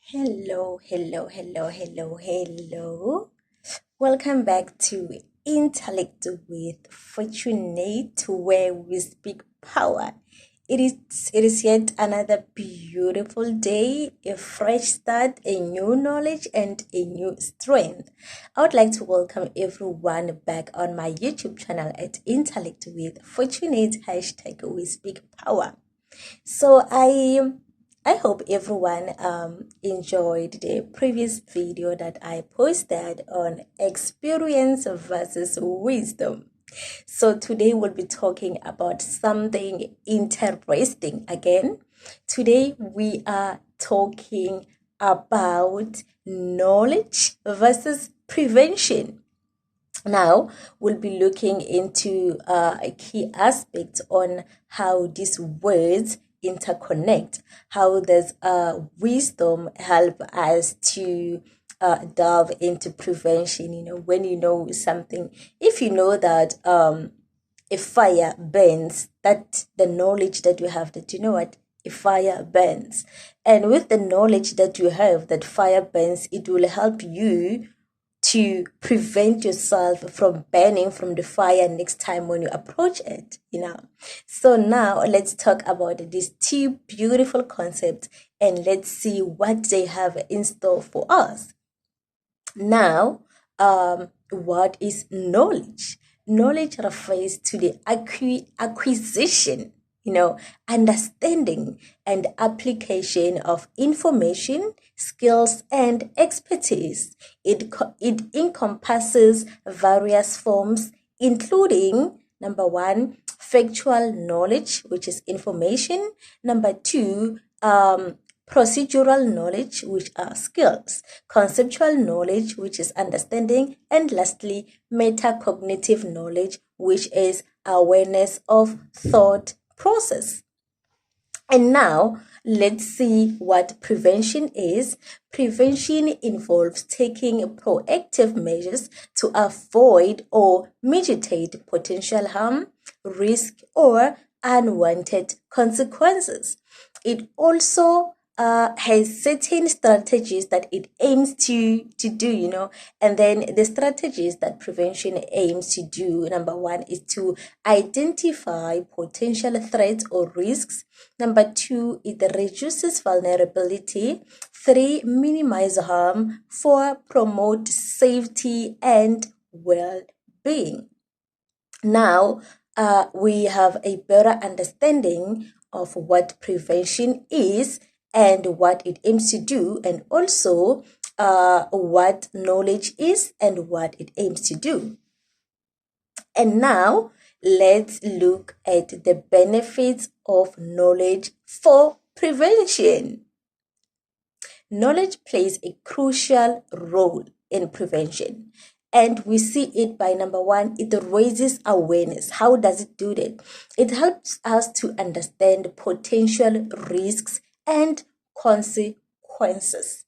Hello, hello, hello, hello, hello. Welcome back to Intellect with Fortunate, where we speak power. It is yet another beautiful day, a fresh start, a new knowledge, and a new strength. I would like to welcome everyone back on my YouTube channel at Intellect with Fortunate hashtag we speak power. So I hope everyone enjoyed the previous video that I posted on experience versus wisdom. So today we'll be talking about something interesting again. Today we are talking about knowledge versus prevention. Now, we'll be looking into a key aspect on how these words interconnect, how does wisdom help us to delve into prevention. When you know something, if you know that a fire burns, that the knowledge that you have that you know what, a fire burns. And with the knowledge that you have that fire burns, it will help you to prevent yourself from burning from the fire next time when you approach it. So now let's talk about these two beautiful concepts and let's see what they have in store for us. Now, what is knowledge? Knowledge refers to the acquisition, understanding and application of information, skills, and expertise. It encompasses various forms, including number one, factual knowledge, which is information. Number two, procedural knowledge, which are skills, conceptual knowledge, which is understanding, and lastly, metacognitive knowledge, which is awareness of thought process. And now let's see what prevention is. Prevention involves taking proactive measures to avoid or mitigate potential harm, risk, or unwanted consequences. It also has certain strategies that it aims to do, and then the strategies that prevention aims to do. Number one is to identify potential threats or risks. Number two, it reduces vulnerability. Three, minimize harm. Four, promote safety and well-being. Now, we have a better understanding of what prevention is and what it aims to do, and also what knowledge is and what it aims to do. And now, let's look at the benefits of knowledge for prevention. Knowledge plays a crucial role in prevention. And we see it by number one, it raises awareness. How does it do that? It helps us to understand potential risks and consequences.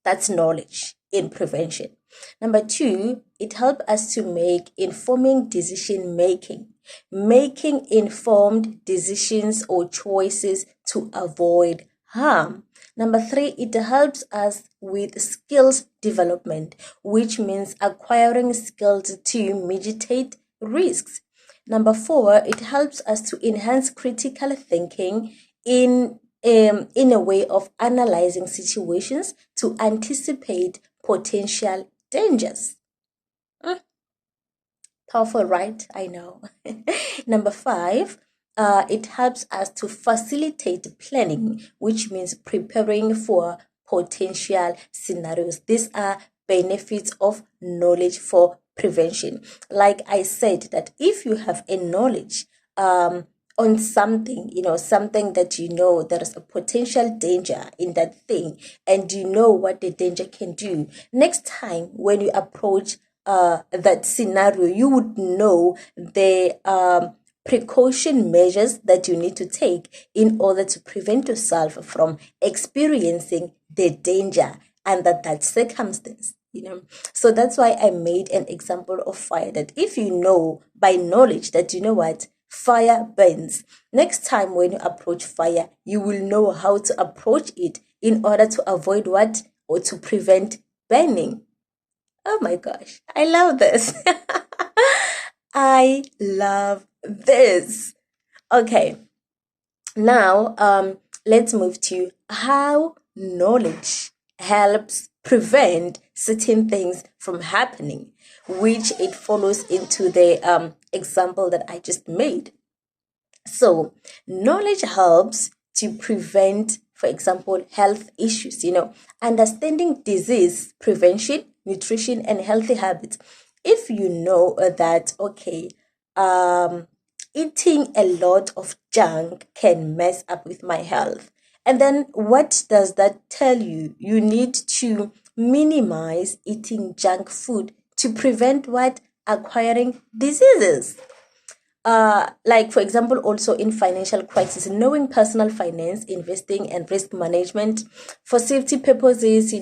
That's knowledge in prevention. Number two, it helps us to make informing decision making, making informed decisions or choices to avoid harm. Number three, it helps us with skills development, which means acquiring skills to mitigate risks. Number four, it helps us to enhance critical thinking in a way of analyzing situations to anticipate potential dangers. Powerful, right? I know. Number five, it helps us to facilitate planning, which means preparing for potential scenarios. These are benefits of knowledge for prevention. Like I said, that if you have a knowledge on something, something that there is a potential danger in that thing, and you know what the danger can do, next time when you approach that scenario, you would know the precaution measures that you need to take in order to prevent yourself from experiencing the danger under that circumstance. So that's why I made an example of fire, that if you know by knowledge that what fire burns, next time when you approach fire, you will know how to approach it in order to avoid what? Or to prevent burning. Oh my gosh, I love this. I love this. Okay, now let's move to how knowledge helps prevent certain things from happening, which it follows into the example that I just made. So knowledge helps to prevent, for example, health issues, understanding disease prevention, nutrition, and healthy habits. If you know that, okay, eating a lot of junk can mess up with my health. And then what does that tell you? You need to minimize eating junk food to prevent what? Acquiring diseases. Like for example, also in financial crisis, knowing personal finance, investing, and risk management for safety purposes,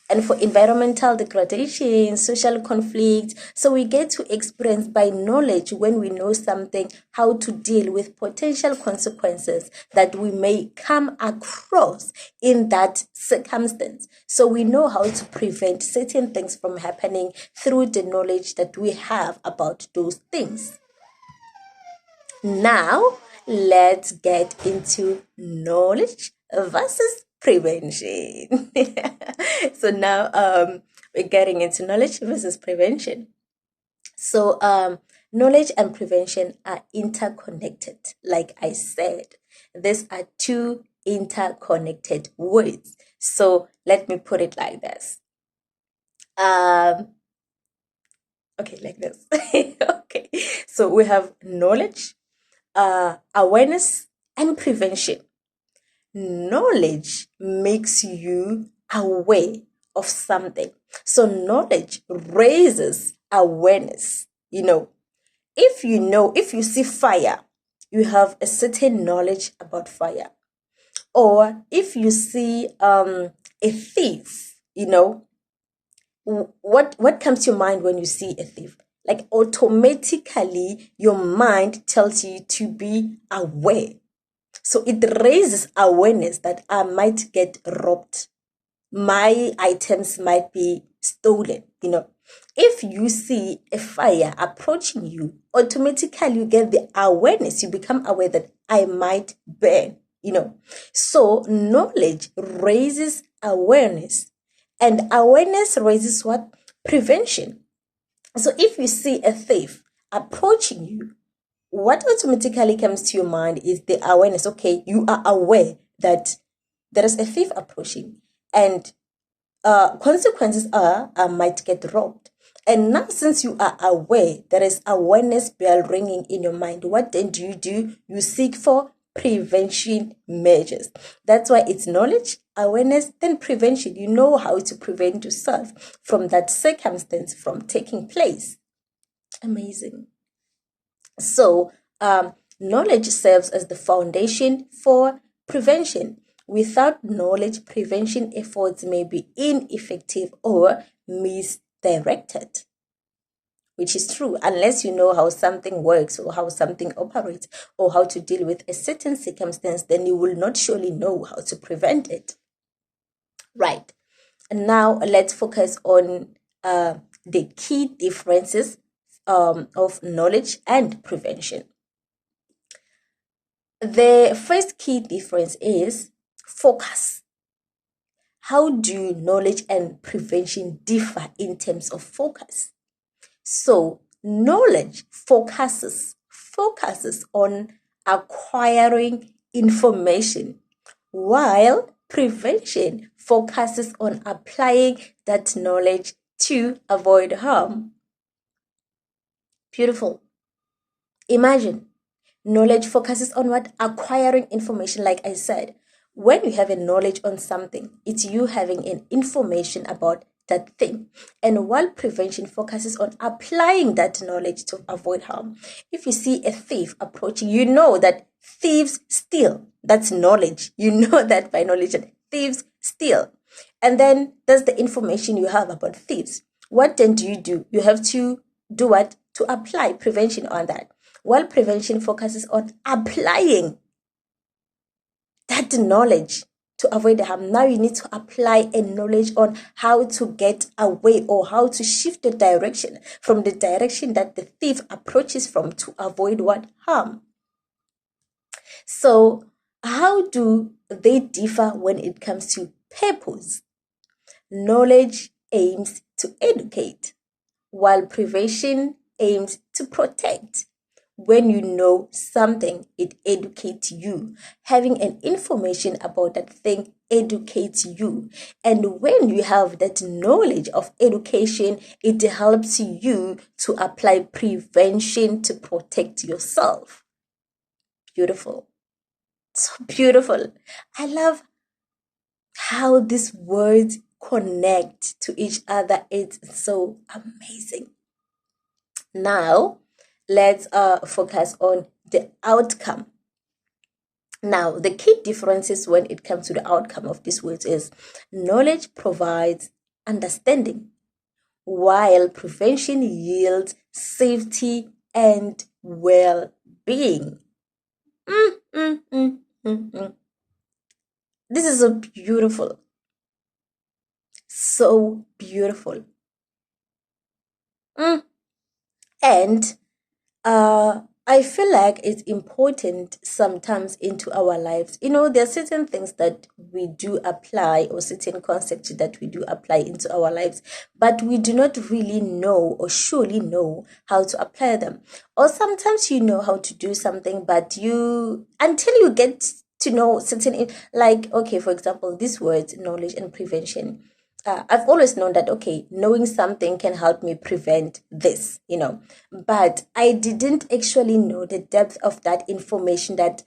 and for environmental degradation, social conflict. So we get to experience by knowledge, when we know something, how to deal with potential consequences that we may come across in that circumstance. So we know how to prevent certain things from happening through the knowledge that we have about those things. Now, let's get into knowledge versus prevention. So now we're getting into knowledge versus prevention. So knowledge and prevention are interconnected. Like I said, these are two interconnected words. So let me put it like this. Okay, like this. Okay, so we have knowledge, awareness, and prevention. Knowledge makes you aware of something. So knowledge raises awareness. If you see fire, you have a certain knowledge about fire. Or if you see a thief, what comes to your mind when you see a thief? Like automatically your mind tells you to be aware. So it raises awareness that I might get robbed. My items might be stolen. If you see a fire approaching you, automatically you get the awareness. You become aware that I might burn. So knowledge raises awareness, and awareness raises what? Prevention. So if you see a thief approaching you, what automatically comes to your mind is the awareness. Okay, you are aware that there is a thief approaching, and consequences are I might get robbed. And now, since you are aware, there is awareness bell ringing in your mind. What then do? You seek for prevention measures. That's why it's knowledge, awareness, then prevention. You know how to prevent yourself from that circumstance from taking place. Amazing. So, knowledge serves as the foundation for prevention. Without knowledge, prevention efforts may be ineffective or misdirected, which is true. Unless you know how something works or how something operates or how to deal with a certain circumstance, then you will not surely know how to prevent it. Right. And now let's focus on the key differences of knowledge and prevention. The first key difference is focus. How do knowledge and prevention differ in terms of focus? So, knowledge focuses on acquiring information, while prevention focuses on applying that knowledge to avoid harm. Beautiful. Imagine, knowledge focuses on what? Acquiring information, like I said. When you have a knowledge on something, it's you having an information about that thing. And while prevention focuses on applying that knowledge to avoid harm. If you see a thief approaching, you know that thieves steal. That's knowledge. You know that by knowledge that thieves steal. And then that's the information you have about thieves. What then do? You have to do what? To apply prevention on that. While prevention focuses on applying that knowledge to avoid the harm. Now you need to apply a knowledge on how to get away or how to shift the direction from the direction that the thief approaches from to avoid what? Harm. So how do they differ when it comes to purpose? Knowledge aims to educate, while prevention aims to protect. When you know something, it educates you. Having an information about that thing educates you. And when you have that knowledge of education, it helps you to apply prevention to protect yourself. Beautiful. So beautiful. I love how these words connect to each other. It's so amazing. Now, let's focus on the outcome. Now, the key differences when it comes to the outcome of these words is knowledge provides understanding, while prevention yields safety and well-being. This is so beautiful. So beautiful. And I feel like it's important sometimes into our lives. You know, there are certain things that we do apply or certain concepts that we do apply into our lives, but we do not really know or surely know how to apply them. Or sometimes you know how to do something, but until you get to know certain, like, okay, for example, these words, knowledge and prevention. I've always known that, okay, knowing something can help me prevent this, but I didn't actually know the depth of that information, that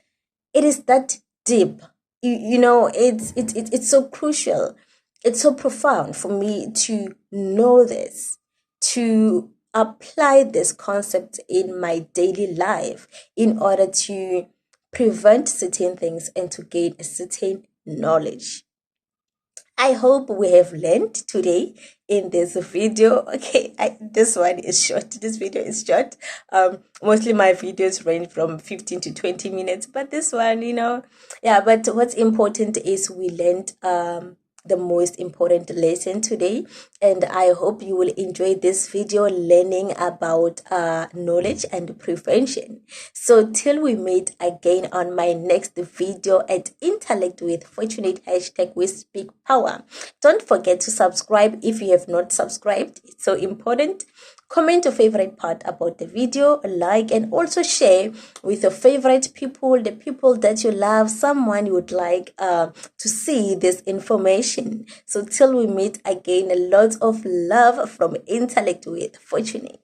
it is that deep. It's so crucial. It's so profound for me to know this, to apply this concept in my daily life in order to prevent certain things and to gain a certain knowledge. I hope we have learned today in this video. Okay, this one is short. This video is short. Mostly my videos range from 15 to 20 minutes, but this one, yeah. But what's important is we learned the most important lesson today, and I hope you will enjoy this video learning about knowledge and prevention. So till we meet again on my next video at Intellect with Fortunate # we speak power. Don't forget to subscribe if you have not subscribed. It's so important. Comment your favorite part about the video, like, and also share with your favorite people, the people that you love, someone you would like to see this information. So till we meet again, lots of love from Intellect with Fortunate.